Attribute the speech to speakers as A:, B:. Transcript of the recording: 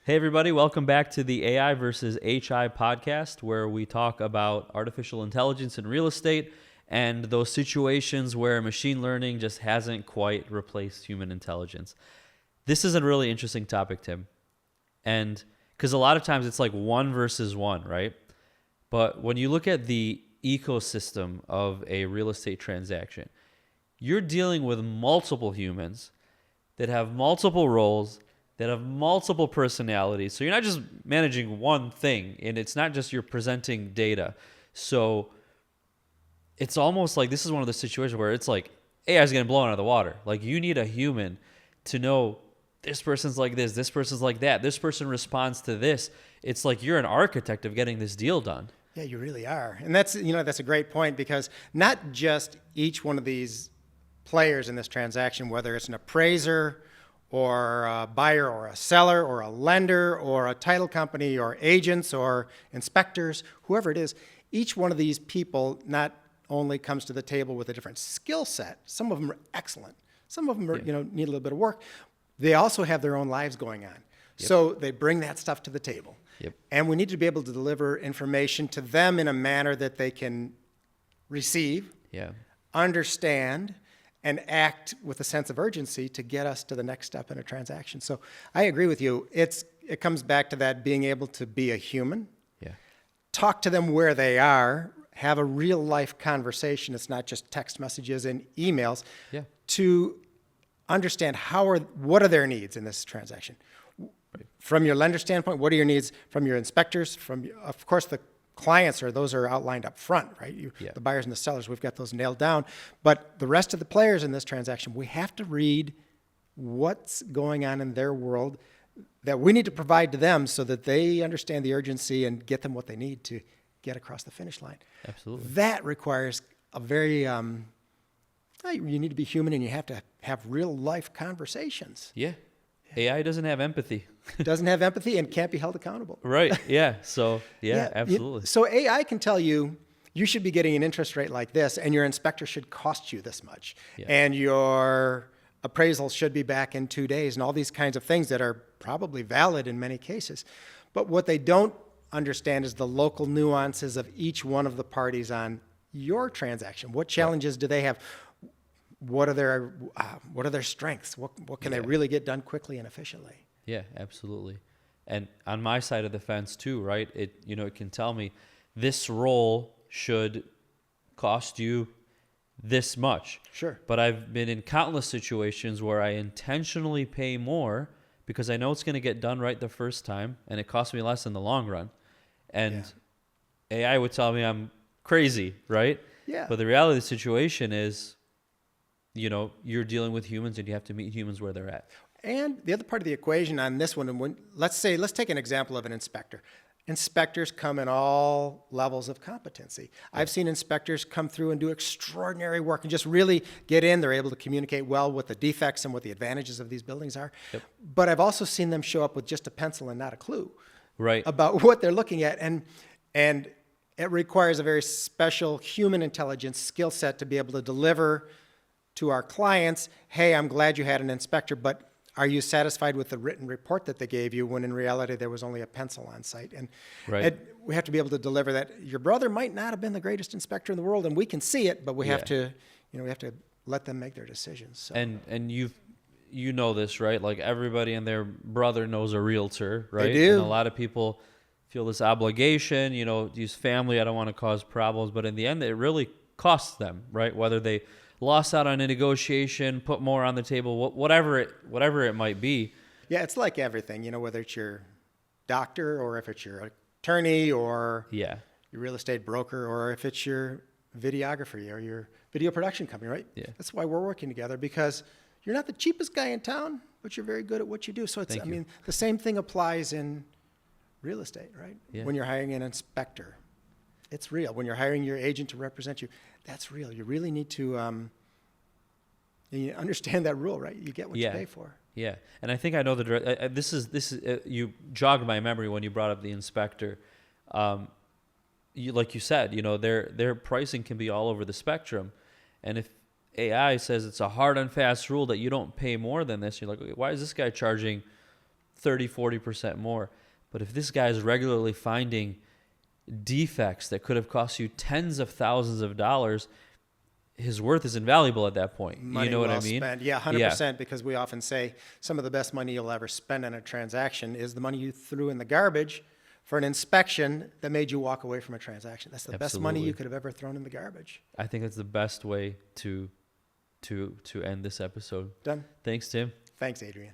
A: Hey, everybody. Welcome back to the AI versus HI podcast, where we talk about artificial intelligence in real estate and those situations where machine learning just hasn't quite replaced human intelligence. This is a really interesting topic, Tim. And because a lot of times it's like one versus one, right? But when you look at the ecosystem of a real estate transaction, you're dealing with multiple humans that have multiple roles, that have multiple personalities. So you're not just managing one thing, and it's not just you're presenting data. So it's almost like this is one of the situations where it's like AI is getting blown out of the water. Like you need a human to know this person's like this person's like that, this person responds to this. It's like you're an architect of getting this deal done.
B: Yeah, you really are. And that's a great point, because not just each one of these players in this transaction, whether it's an appraiser or a buyer or a seller or a lender or a title company or agents or inspectors, whoever it is, each one of these people not only comes to the table with a different skill set. Some of them are excellent. Some of them are, need a little bit of work. They also have their own lives going on. Yep. So they bring that stuff to the table.
A: Yep.
B: And we need to be able to deliver information to them in a manner that they can receive, understand, and act with a sense of urgency to get us to the next step in a transaction. So I agree with you. It comes back to that being able to be a human, talk to them where they are, have a real life conversation. It's not just text messages and emails. To understand what are their needs in this transaction. From your lender standpoint, what are your needs? From your inspectors, of course, the clients those are outlined up front, right? The buyers and the sellers, we've got those nailed down. But the rest of the players in this transaction, we have to read what's going on in their world that we need to provide to them so that they understand the urgency and get them what they need to get across the finish line.
A: Absolutely.
B: That requires a very, you need to be human, and you have to have real life conversations.
A: AI doesn't have empathy.
B: Doesn't have empathy and can't be held accountable.
A: Right. Yeah. So, absolutely.
B: So AI can tell you should be getting an interest rate like this, and your inspector should cost you this much. And your appraisal should be back in 2 days, and all these kinds of things that are probably valid in many cases. But what they don't understand is the local nuances of each one of the parties on your transaction. What challenges do they have? What are their strengths? What can they really get done quickly and efficiently?
A: Yeah, absolutely. And on my side of the fence too, right? It can tell me this role should cost you this much.
B: Sure.
A: But I've been in countless situations where I intentionally pay more because I know it's going to get done right the first time, and it costs me less in the long run. And AI would tell me I'm crazy, right?
B: Yeah.
A: But the reality of the situation is, you're dealing with humans, and you have to meet humans where they're at.
B: And the other part of the equation on this one, let's take an example of an inspector. Inspectors come in all levels of competency. I've seen inspectors come through and do extraordinary work and just really get in. They're able to communicate well what the defects and what the advantages of these buildings are. But I've also seen them show up with just a pencil and not a clue about what they're looking at. And it requires a very special human intelligence skill set to be able to deliver to our clients, hey, I'm glad you had an inspector, but are you satisfied with the written report that they gave you, when in reality there was only a pencil on site? And we have to be able to deliver that. Your brother might not have been the greatest inspector in the world, and we can see it, but we have to, we have to let them make their decisions. So.
A: And you know this, right? Like everybody and their brother knows a realtor, right?
B: They do.
A: And a lot of people feel this obligation, use family, I don't want to cause problems, but in the end, it really costs them, right? Whether they lost out on a negotiation, put more on the table, whatever it might be.
B: Yeah, it's like everything, whether it's your doctor or if it's your attorney or your real estate broker or if it's your videographer or your video production company, right?
A: Yeah.
B: That's why we're working together, because you're not the cheapest guy in town, but you're very good at what you do. So the same thing applies in real estate, right?
A: Yeah.
B: When you're hiring an inspector, it's real. When you're hiring your agent to represent you, that's real. You really need to you understand that rule, right? You get what you pay for.
A: Yeah, and I think I know this is you jogged my memory when you brought up the inspector. Like you said, their pricing can be all over the spectrum, and if AI says it's a hard and fast rule that you don't pay more than this, you're like, why is this guy charging 30-40% more. But if this guy is regularly finding defects that could have cost you tens of thousands of dollars, his worth is invaluable at that point.
B: Money
A: you know what
B: well
A: I mean?
B: Spent. Yeah, 100%, because we often say some of the best money you'll ever spend on a transaction is the money you threw in the garbage for an inspection that made you walk away from a transaction. That's the best money you could have ever thrown in the garbage.
A: I think that's the best way to end this episode.
B: Done.
A: Thanks, Tim.
B: Thanks, Adrian.